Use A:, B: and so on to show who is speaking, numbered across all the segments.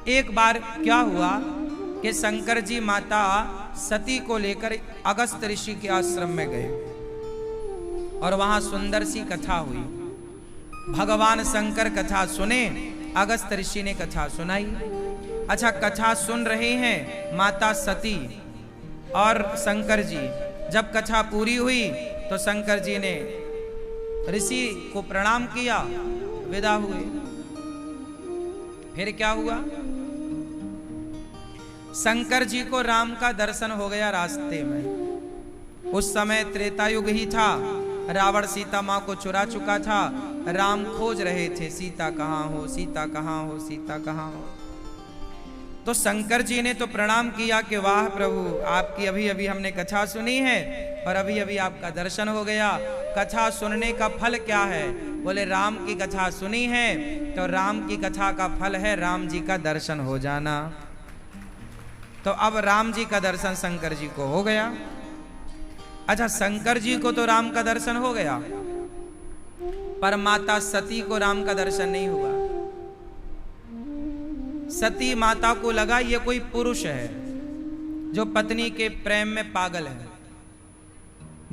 A: एक बार क्या हुआ कि शंकर जी माता सती को लेकर अगस्त ऋषि के आश्रम में गए और वहां सुंदर सी कथा हुई। भगवान शंकर कथा सुने, अगस्त ऋषि ने कथा सुनाई। अच्छा, कथा सुन रहे हैं माता सती और शंकर जी। जब कथा पूरी हुई तो शंकर जी ने ऋषि को प्रणाम किया, विदा हुए। फिर क्या हुआ? शंकर जी को राम का दर्शन हो गया रास्ते में। उस समय त्रेता युग ही था, रावण सीता मां को चुरा चुका था। राम खोज रहे थे, सीता कहाँ हो, सीता कहाँ हो, सीता कहाँ हो। तो शंकर जी ने तो प्रणाम किया कि वाह प्रभु, आपकी अभी अभी हमने कथा सुनी है और अभी अभी आपका दर्शन हो गया। कथा सुनने का फल क्या है? बोले राम की कथा सुनी है तो राम की कथा का फल है राम जी का दर्शन हो जाना। तो अब राम जी का दर्शन शंकर जी को हो गया। अच्छा, शंकर जी को तो राम का दर्शन हो गया, पर माता सती को राम का दर्शन नहीं हुआ। सती माता को लगा ये कोई पुरुष है जो पत्नी के प्रेम में पागल है।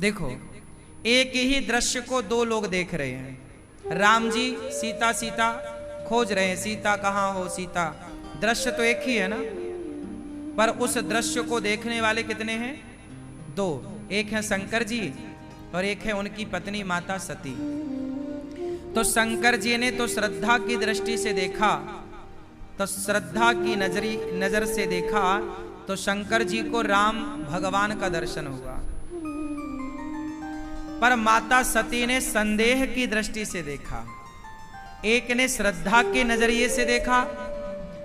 A: देखो, एक ही दृश्य को दो लोग देख रहे हैं। राम जी सीता सीता खोज रहे हैं, सीता कहाँ हो, सीता। दृश्य तो एक ही है ना, पर उस दृश्य को देखने वाले कितने हैं? दो। एक है शंकर जी और एक है उनकी पत्नी माता सती। तो शंकर जी ने तो श्रद्धा की दृष्टि से देखा, तो श्रद्धा की नजर से देखा तो शंकर जी को राम भगवान का दर्शन हुआ। पर माता सती ने संदेह की दृष्टि से देखा। एक ने श्रद्धा के नजरिए से देखा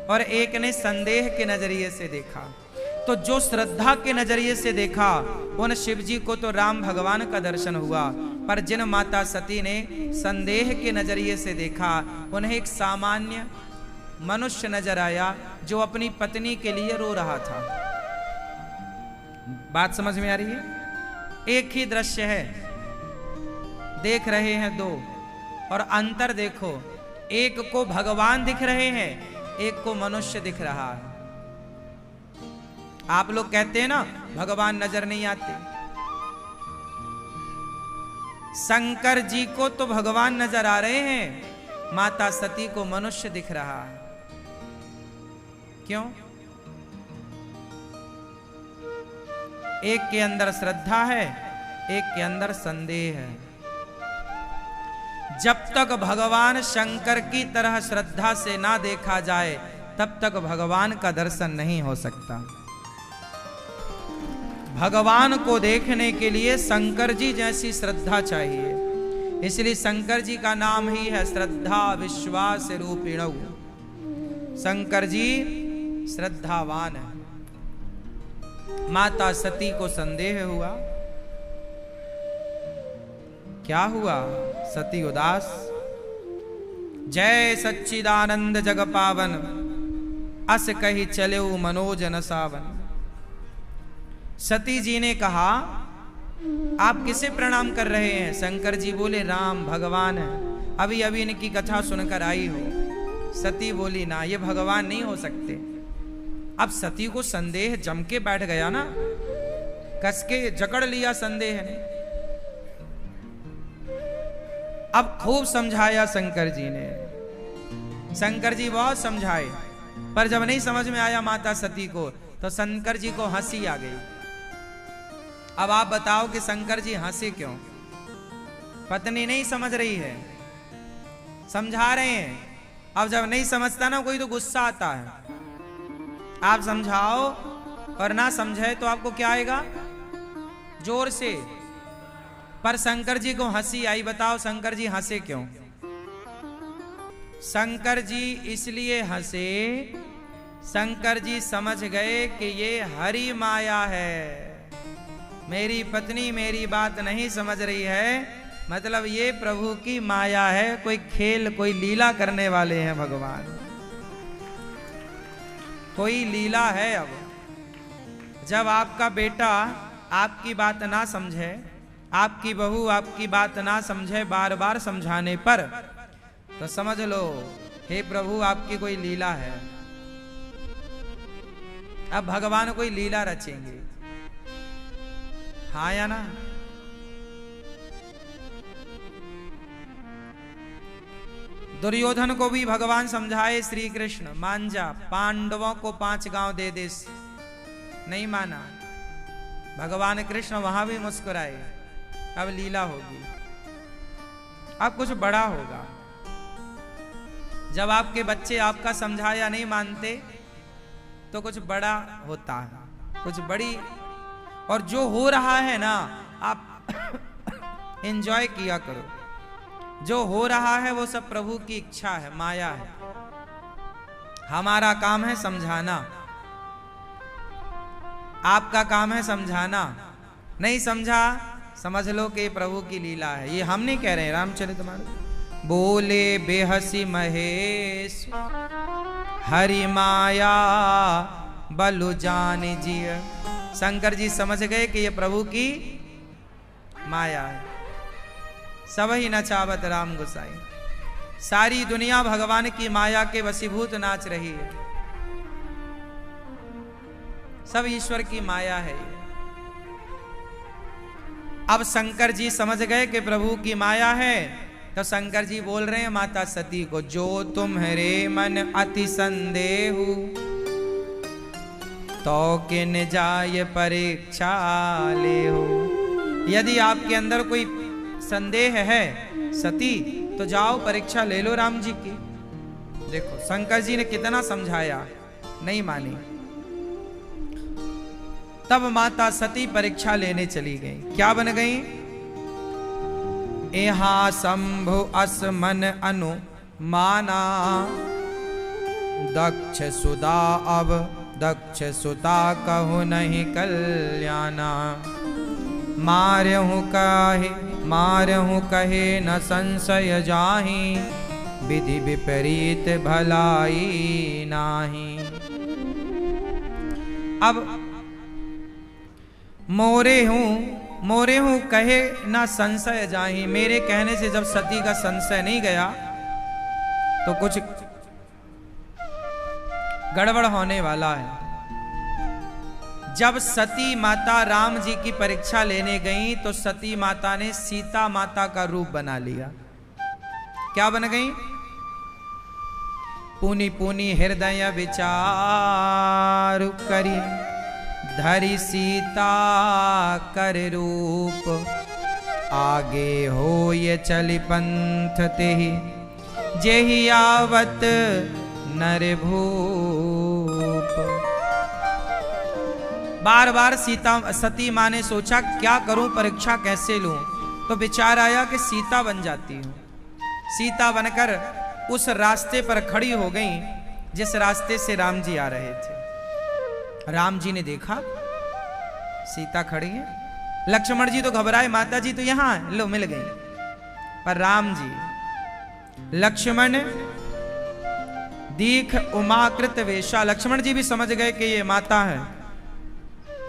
A: और एक ने संदेह के नजरिए से देखा। तो जो श्रद्धा के नजरिए से देखा उन शिव जी को तो राम भगवान का दर्शन हुआ, पर जिन माता सती ने संदेह के नजरिए से देखा उन्हें एक सामान्य मनुष्य नजर आया जो अपनी पत्नी के लिए रो रहा था। बात समझ में आ रही है? एक ही दृश्य है, देख रहे हैं दो, और अंतर देखो, एक को भगवान दिख रहे हैं, एक को मनुष्य दिख रहा है। आप लोग कहते हैं ना भगवान नजर नहीं आते। शंकर जी को तो भगवान नजर आ रहे हैं, माता सती को मनुष्य दिख रहा है। क्यों? एक के अंदर श्रद्धा है, एक के अंदर संदेह है। जब तक भगवान शंकर की तरह श्रद्धा से ना देखा जाए तब तक भगवान का दर्शन नहीं हो सकता। भगवान को देखने के लिए शंकर जी जैसी श्रद्धा चाहिए, इसलिए शंकर जी का नाम ही है श्रद्धा विश्वास रूपिणौ। शंकर जी श्रद्धावान है। माता सती को संदेह हुआ। क्या हुआ? सती उदास। जय सच्चिदानंद जग पावन, अस कही चले मनोज न सावन। सती जी ने कहा, आप किसे प्रणाम कर रहे हैं? शंकर जी बोले राम भगवान है, अभी अभी इनकी कथा सुनकर आई हो। सती बोली ना, ये भगवान नहीं हो सकते। अब सती को संदेह जम के बैठ गया ना, कस के जकड़ लिया संदेह ने। अब खूब समझाया शंकर जी ने, शंकर जी बहुत समझाए, पर जब नहीं समझ में आया माता सती को तो शंकर जी को हंसी आ गई। अब आप बताओ कि शंकर जी हंसे क्यों? पत्नी नहीं समझ रही है, समझा रहे हैं। अब जब नहीं समझता ना कोई तो गुस्सा आता है। आप समझाओ और ना समझे तो आपको क्या आएगा? जोर से। पर शंकर जी को हंसी आई। बताओ शंकर जी हंसे क्यों? शंकर जी इसलिए हंसे, शंकर जी समझ गए कि ये हरि माया है। मेरी पत्नी मेरी बात नहीं समझ रही है, मतलब ये प्रभु की माया है, कोई खेल कोई लीला करने वाले हैं भगवान, कोई लीला है। अब जब आपका बेटा आपकी बात ना समझे, आपकी बहू आपकी बात ना समझे बार बार समझाने पर, तो समझ लो हे प्रभु आपकी कोई लीला है। अब भगवान कोई लीला रचेंगे, हाँ या ना? दुर्योधन को भी भगवान समझाए, श्री कृष्ण मान जा, पांडवों को 5 गांव दे दे, नहीं माना। भगवान कृष्ण वहां भी मुस्कुराए, अब लीला होगी, अब कुछ बड़ा होगा। जब आपके बच्चे आपका समझाया नहीं मानते तो कुछ बड़ा होता है, कुछ बड़ी। और जो हो रहा है ना, आप एंजॉय किया करो। जो हो रहा है वो सब प्रभु की इच्छा है, माया है। हमारा काम है समझाना, आपका काम है समझाना। नहीं समझा, समझ लो कि प्रभु की लीला है। ये हम नहीं कह रहे हैं, रामचरितमानस। बोले बेहसी महेश हरि माया बलु जान जिय। शंकर जी समझ गए कि ये प्रभु की माया है। सब ही नचावत राम गोसाई, सारी दुनिया भगवान की माया के वशीभूत नाच रही है। सब ईश्वर की माया है। अब शंकर जी समझ गए कि प्रभु की माया है, तो शंकर जी बोल रहे हैं माता सती को, जो तुम्हारे मन अति संदेह तो किन जाय परीक्षा ले हो। यदि आपके अंदर कोई संदेह है सती, तो जाओ परीक्षा ले लो राम जी की। देखो शंकर जी ने कितना समझाया, नहीं मानी। तब माता सती परीक्षा लेने चली गई। क्या बन गई? एहा शंभु असमन अनु माना दक्ष सुदा अब दक्ष सुता कहु नहीं कल्याणा। मारहु कहे न संशय जाहि विधि विपरीत भलाई नाही। अब मोरे हूं कहे ना संशय जाहि। मेरे कहने से जब सती का संशय नहीं गया तो कुछ गड़बड़ होने वाला है। जब सती माता राम जी की परीक्षा लेने गई तो सती माता ने सीता माता का रूप बना लिया। क्या बन गई? पुनि पुनि हृदय विचार करी धरी सीता कर रूप। आगे हो ये चली पंथ तेहि जेहि आवत नर भूप। बार बार सती माँ ने सोचा क्या करूं, परीक्षा कैसे लूं। तो विचार आया कि सीता बन जाती हूं। सीता बनकर उस रास्ते पर खड़ी हो गई जिस रास्ते से राम जी आ रहे थे। राम जी ने देखा सीता खड़ी है। लक्ष्मण जी तो घबराए, माता जी तो यहां है, लो मिल गई। पर राम जी, लक्ष्मण दीख उमाकृत वेशा। लक्ष्मण जी भी समझ गए कि ये माता है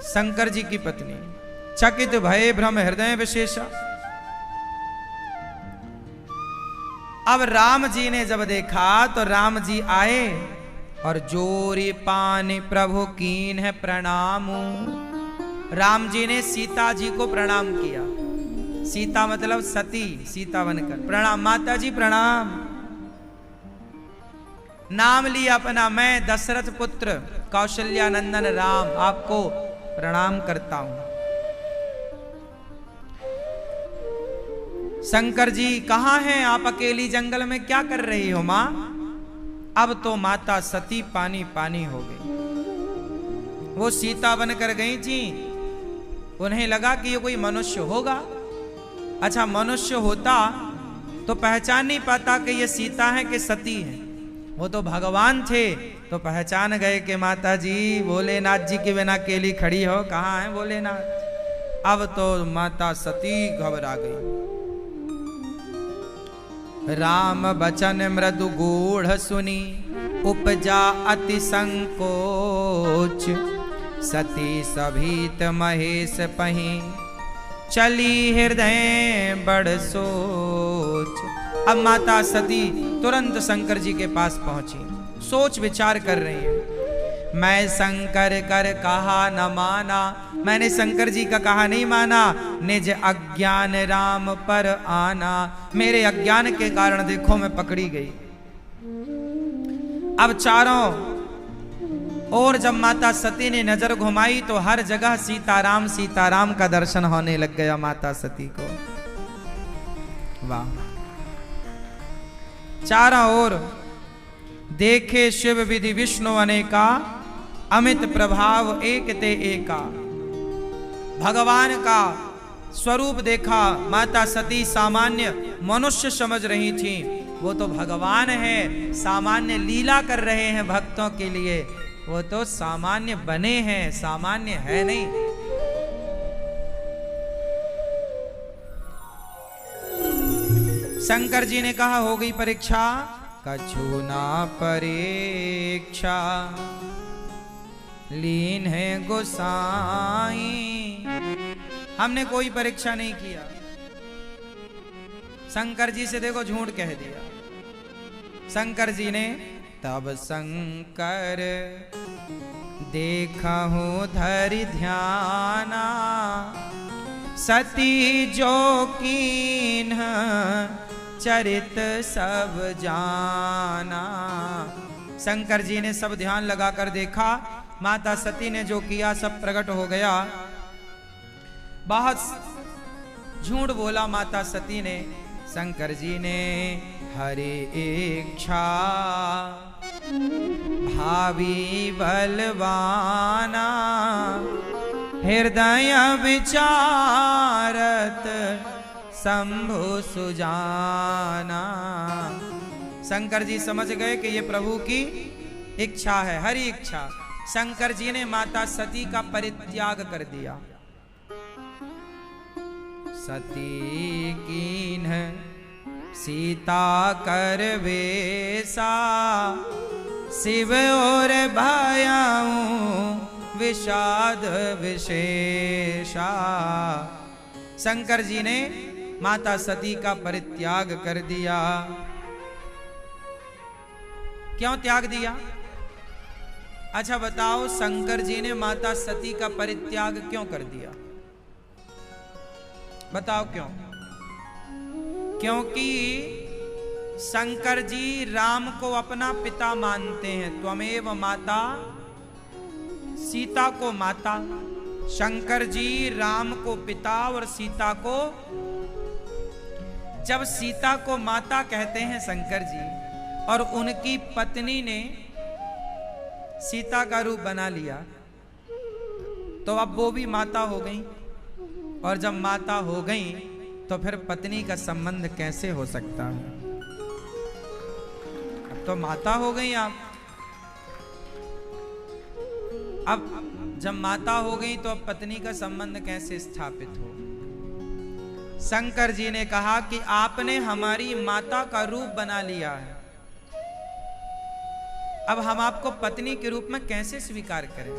A: शंकर जी की पत्नी। चकित भय भ्रम हृदय विशेषा। अब राम जी ने जब देखा तो राम जी आए और जोरी पानी प्रभु कीन है प्रणाम। राम जी ने सीता जी को प्रणाम किया। सीता मतलब सती, सीता बनकर प्रणाम। माता जी प्रणाम। नाम लिया अपना, मैं दशरथ पुत्र कौशल्या नंदन राम आपको प्रणाम करता हूं। शंकर जी कहां हैं आप? अकेली जंगल में क्या कर रही हो मां? अब तो माता सती पानी पानी हो गई। वो सीता बनकर गई थी, उन्हें लगा कि ये कोई मनुष्य होगा। अच्छा मनुष्य होता तो पहचान नहीं पाता कि ये सीता है कि सती है। वो तो भगवान थे तो पहचान गए कि माता जी भोलेनाथ जी के बिना अकेली खड़ी हो, कहाँ है भोलेनाथ। अब तो माता सती घबरा गई। राम बचन मृदु गूढ़ सुनी उपजा अति संकोच। सती सभीत महेश पही चली हृदय बड़ सोच। अब माता सती तुरंत शंकर जी के पास पहुंची, सोच विचार कर रही है। मैं शंकर कर कहा न माना, मैंने शंकर जी का कहा नहीं माना। निज अज्ञान राम पर आना, मेरे अज्ञान के कारण देखो मैं पकड़ी गई। अब चारों और जब माता सती ने नजर घुमाई तो हर जगह सीताराम का दर्शन होने लग गया माता सती को। वाह! चारों ओर देखे शिव विधि विष्णु अनेका, अमित प्रभाव एक ते एका। भगवान का स्वरूप देखा, माता सती सामान्य मनुष्य समझ रही थी, वो तो भगवान है, सामान्य लीला कर रहे हैं भक्तों के लिए, वो तो सामान्य बने हैं, सामान्य है नहीं। शंकर जी ने कहा हो गई परीक्षा, कछु ना परीक्षा लीन है गोसाई। हमने कोई परीक्षा नहीं किया। शंकर जी से देखो झूठ कह दिया। शंकर जी ने तब शंकर देखा हूं धरि ध्याना, सती जो कीन चरित सब जाना। शंकर जी ने सब ध्यान लगाकर देखा, माता सती ने जो किया सब प्रकट हो गया। बहुत झूठ बोला माता सती ने। शंकर जी ने हरि इच्छा भावी बलवाना, हृदय विचारत शंभु सुजाना। शंकर जी समझ गए कि ये प्रभु की इच्छा है, हरि इच्छा। शंकर जी ने माता सती का परित्याग कर दिया। सती कीन सीता कर वेसा, शिव और भयाऊं विषाद विशेषा। शंकर जी ने माता सती का परित्याग कर दिया। क्यों त्याग दिया? अच्छा बताओ, शंकर जी ने माता सती का परित्याग क्यों कर दिया? बताओ क्यों? क्योंकि शंकर जी राम को अपना पिता मानते हैं। त्वमेव माता, सीता को माता। शंकर जी राम को पिता और सीता को, जब सीता को माता कहते हैं शंकर जी, और उनकी पत्नी ने सीता का रूप बना लिया, तो अब वो भी माता हो गई। और जब माता हो गई तो फिर पत्नी का संबंध कैसे हो सकता है? अब तो माता हो गई आप। अब जब माता हो गई तो अब पत्नी का संबंध कैसे स्थापित हो? शंकर जी ने कहा कि आपने हमारी माता का रूप बना लिया है, अब हम आपको पत्नी के रूप में कैसे स्वीकार करें?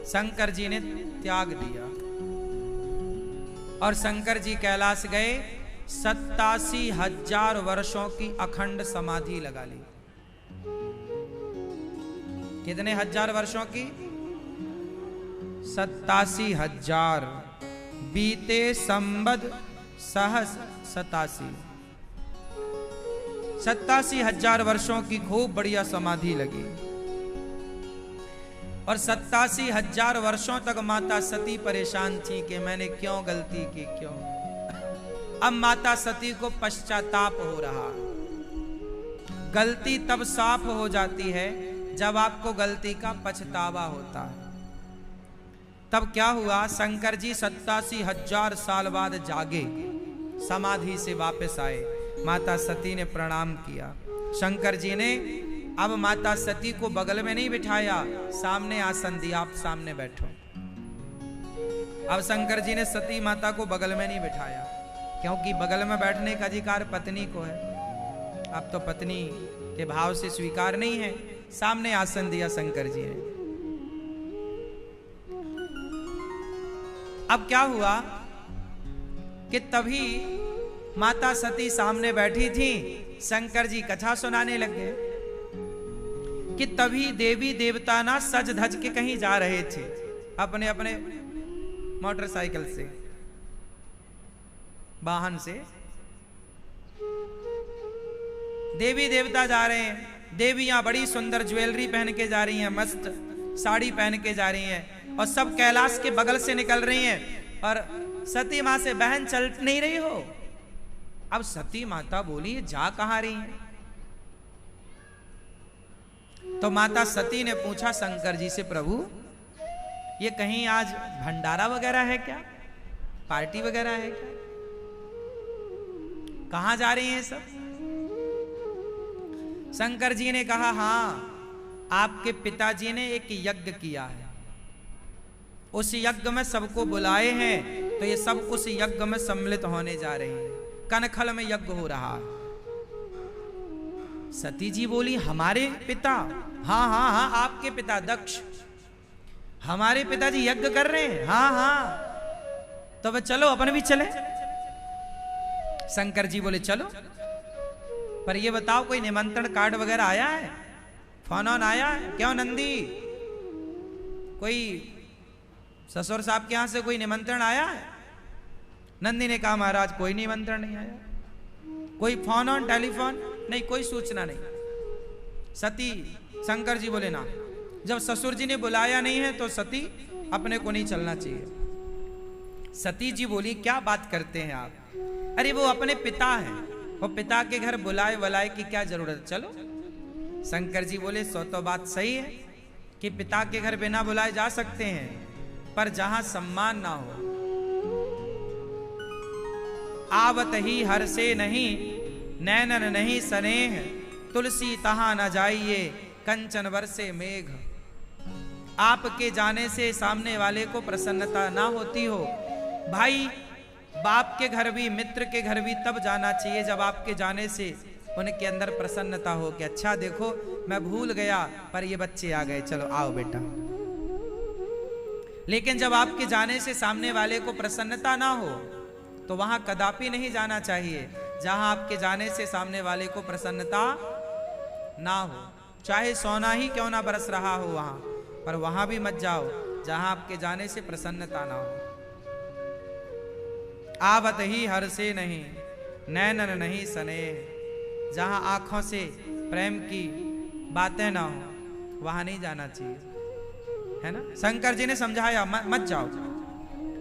A: शंकर जी ने त्याग दिया और शंकर जी कैलाश गए। 87,000 वर्षों की अखंड समाधि लगा ली। कितने हजार वर्षों की? 87,000। बीते संबद सहस 87,000 वर्षों की खूब बढ़िया समाधि लगी। और 87,000 वर्षों तक माता सती परेशान थी कि मैंने क्यों गलती की, क्यों। अब माता सती को पश्चाताप हो रहा। गलती तब साफ हो जाती है जब आपको गलती का पछतावा होता है। तब क्या हुआ? शंकर जी 87,000 साल बाद जागे, समाधि से वापस आए। माता सती ने प्रणाम किया। शंकर जी ने अब माता सती को बगल में नहीं बिठाया, सामने आसन दिया, आप सामने बैठो। अब शंकर जी ने सती माता को बगल में नहीं बिठाया, क्योंकि बगल में बैठने का अधिकार पत्नी को है। अब तो पत्नी के भाव से स्वीकार नहीं है। सामने आसन दिया शंकर जी ने। अब क्या हुआ कि तभी माता सती सामने बैठी थी, शंकर जी कथा सुनाने लग गए। कि तभी देवी देवता ना सज धज के कहीं जा रहे थे अपने अपने मोटरसाइकिल से, वाहन से। देवी देवता जा रहे हैं, देवियां बड़ी सुंदर ज्वेलरी पहन के जा रही हैं, मस्त साड़ी पहन के जा रही हैं, और सब कैलाश के बगल से निकल रही हैं। और सती मां से, बहन चल नहीं रही हो? अब सती माता बोली, जा कहां रही हैं? तो माता सती ने पूछा शंकर जी से, प्रभु ये कहीं आज भंडारा वगैरह है क्या, पार्टी वगैरह है क्या, कहां जा रही हैं सब? शंकर जी ने कहा, हां आपके पिताजी ने एक यज्ञ किया है, उस यज्ञ में सबको बुलाए हैं, तो ये सब उस यज्ञ में सम्मिलित होने जा रहे हैं, कनखल में यज्ञ हो रहा है। सती जी बोली, हमारे पिता? हाँ हाँ हाँ, आपके पिता दक्ष, हमारे पिताजी यज्ञ कर रहे हैं? हाँ हाँ, तो वह चलो अपन भी चले। शंकर जी बोले, चलो, पर ये बताओ कोई निमंत्रण कार्ड वगैरह आया है, फोन ऑन आया है? क्यों नंदी, कोई ससुर साहब के यहां से कोई निमंत्रण आया है? नंदी ने कहा, महाराज कोई निमंत्रण नहीं आया, कोई फोन ऑन टेलीफोन नहीं, कोई सूचना नहीं। सती, शंकर जी बोले, ना, जब ससुर जी ने बुलाया नहीं है तो सती अपने को नहीं चलना चाहिए। सती जी बोली, क्या बात करते हैं आप, अरे वो अपने पिता हैं, वो पिता के घर बुलाए वलाए की क्या जरूरत, चलो। शंकर जी बोले, सो तो बात सही है कि पिता के घर बिना बुलाए जा सकते हैं, पर जहां सम्मान ना हो, आवत ही हर से नहीं, नैनन नहीं सनेह, तुलसी तहां न जाइए, कंचन बरसे मेघ। आपके जाने से सामने वाले को प्रसन्नता ना होती हो, भाई बाप के घर भी, मित्र के घर भी तब जाना चाहिए जब आपके जाने से उनके अंदर प्रसन्नता हो कि अच्छा देखो मैं भूल गया पर ये बच्चे आ गए, चलो आओ बेटा। लेकिन जब आपके जाने से सामने वाले को प्रसन्नता ना हो तो वहां कदापि नहीं जाना चाहिए। जहां आपके जाने से सामने वाले को प्रसन्नता ना हो, चाहे सोना ही क्यों ना बरस रहा हो वहां, पर वहां भी मत जाओ जहां आपके जाने से प्रसन्नता ना हो। आवत ही हर से नहीं, नैनन नहीं स्नेह, जहां आंखों से प्रेम की बातें ना हो वहां नहीं जाना चाहिए, है ना। शंकर जी ने समझाया, मत जाओ।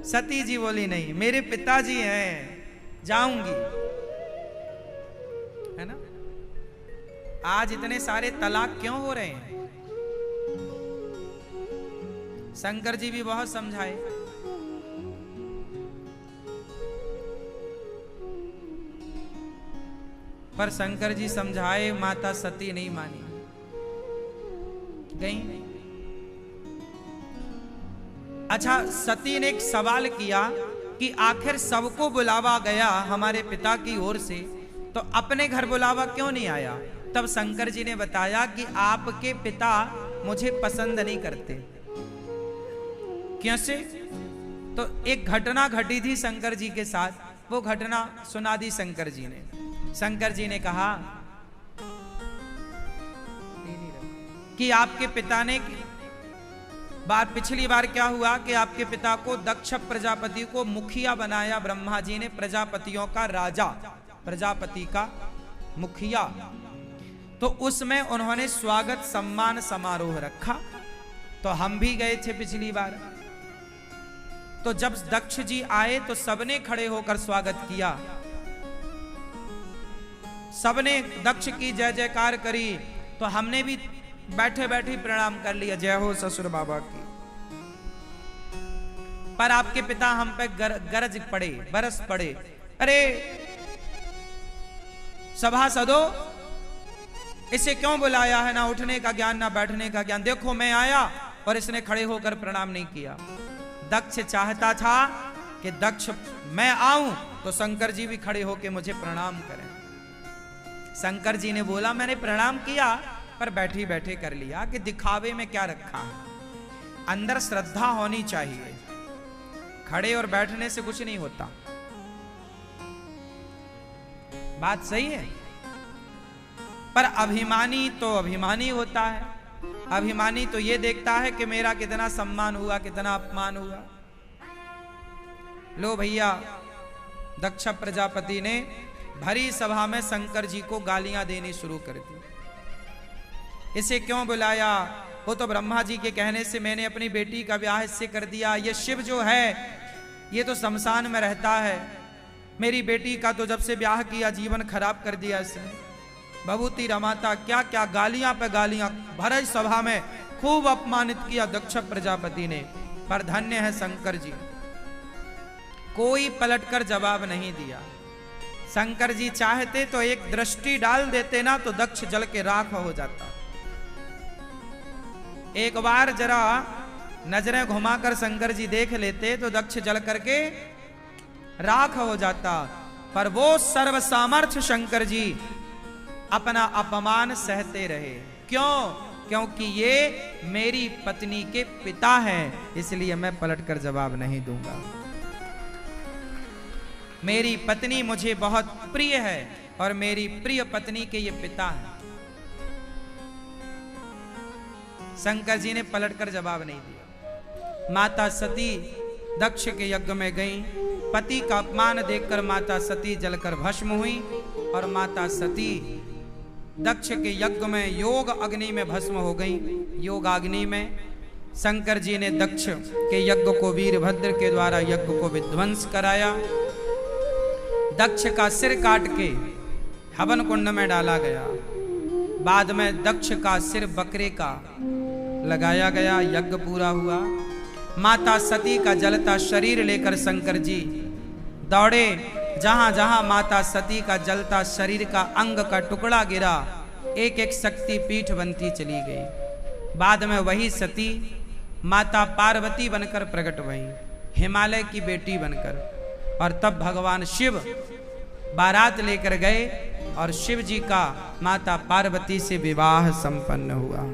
A: सती जी बोली, नहीं मेरे पिताजी हैं, जाऊंगी, है ना। आज इतने सारे तलाक क्यों हो रहे हैं? शंकर जी भी बहुत समझाए, पर शंकर जी समझाए, माता सती नहीं मानी, गई नहीं। अच्छा, सती ने एक सवाल किया कि आखिर सबको बुलावा गया हमारे पिता की ओर से, तो अपने घर बुलावा क्यों नहीं आया? तब शंकर जी ने बताया कि आपके पिता मुझे पसंद नहीं करते। कैसे? तो एक घटना घटी थी शंकर जी के साथ, वो घटना सुना दी शंकर जी ने। शंकर जी ने कहा कि आपके पिता ने पिछली बार क्या हुआ कि आपके पिता को दक्ष प्रजापति को मुखिया बनाया, ब्रह्मा जी ने, प्रजापतियों का राजा, प्रजापति का मुखिया। तो उसमें उन्होंने स्वागत सम्मान समारोह रखा, तो हम भी गए थे पिछली बार। तो जब दक्ष जी आए तो सबने खड़े होकर स्वागत किया, सबने दक्ष की जय जयकार करी, तो हमने भी बैठे बैठे प्रणाम कर लिया, जय हो ससुर बाबा की। पर आपके पिता हम पे गरज पड़े, बरस पड़े, अरे सभासदों, इसे क्यों बुलाया है, ना उठने का ज्ञान ना बैठने का ज्ञान, देखो मैं आया और इसने खड़े होकर प्रणाम नहीं किया। दक्ष चाहता था कि दक्ष मैं आऊं तो शंकर जी भी खड़े होकर मुझे प्रणाम करें। शंकर जी ने बोला, मैंने प्रणाम किया पर बैठे बैठे कर लिया, कि दिखावे में क्या रखा है, अंदर श्रद्धा होनी चाहिए, खड़े और बैठने से कुछ नहीं होता। बात सही है, पर अभिमानी तो अभिमानी होता है, अभिमानी तो ये देखता है कि मेरा कितना सम्मान हुआ, कितना अपमान हुआ। लो भैया, दक्ष प्रजापति ने भरी सभा में शंकर जी को गालियां देनी शुरू कर दी। इसे क्यों बुलाया? वो तो ब्रह्मा जी के कहने से मैंने अपनी बेटी का ब्याह इससे कर दिया। ये शिव जो है ये तो शमशान में रहता है, मेरी बेटी का तो जब से ब्याह किया जीवन खराब कर दिया इसने। भभूति रमाता क्या क्या गालियां पे गालियां भरी सभा में खूब अपमानित किया दक्ष प्रजापति ने। पर धन्य है शंकर जी, कोई पलटकर जवाब नहीं दिया। शंकर जी चाहते तो एक दृष्टि डाल देते ना तो दक्ष जल के राख हो जाता। एक बार जरा नजरें घुमाकर शंकर जी देख लेते तो दक्ष जल करके राख हो जाता। पर वो सर्व सामर्थ्य शंकर जी अपना अपमान सहते रहे। क्यों? क्योंकि ये मेरी पत्नी के पिता हैं, इसलिए मैं पलटकर जवाब नहीं दूंगा। मेरी पत्नी मुझे बहुत प्रिय है और मेरी प्रिय पत्नी के ये पिता हैं। शंकर जी ने पलटकर जवाब नहीं दिया। माता सती दक्ष के यज्ञ में गई। पति का अपमान देखकर माता सती जलकर भस्म हुई और माता सती दक्ष के यज्ञ में योग अग्नि में भस्म हो गई। योग अग्नि में शंकर जी ने दक्ष के यज्ञ को वीरभद्र के द्वारा यज्ञ को विध्वंस कराया। दक्ष का सिर काट के हवन कुंड में डाला गया। बाद में दक्ष का सिर बकरे का लगाया गया। यज्ञ पूरा हुआ। माता सती का जलता शरीर लेकर शंकर जी दौड़े। जहां जहां माता सती का जलता शरीर का अंग का टुकड़ा गिरा, एक एक शक्ति पीठ बनती चली गई। बाद में वही सती माता पार्वती बनकर प्रकट हुई, हिमालय की बेटी बनकर। और तब भगवान शिव बारात लेकर गए और शिव जी का माता पार्वती से विवाह संपन्न हुआ।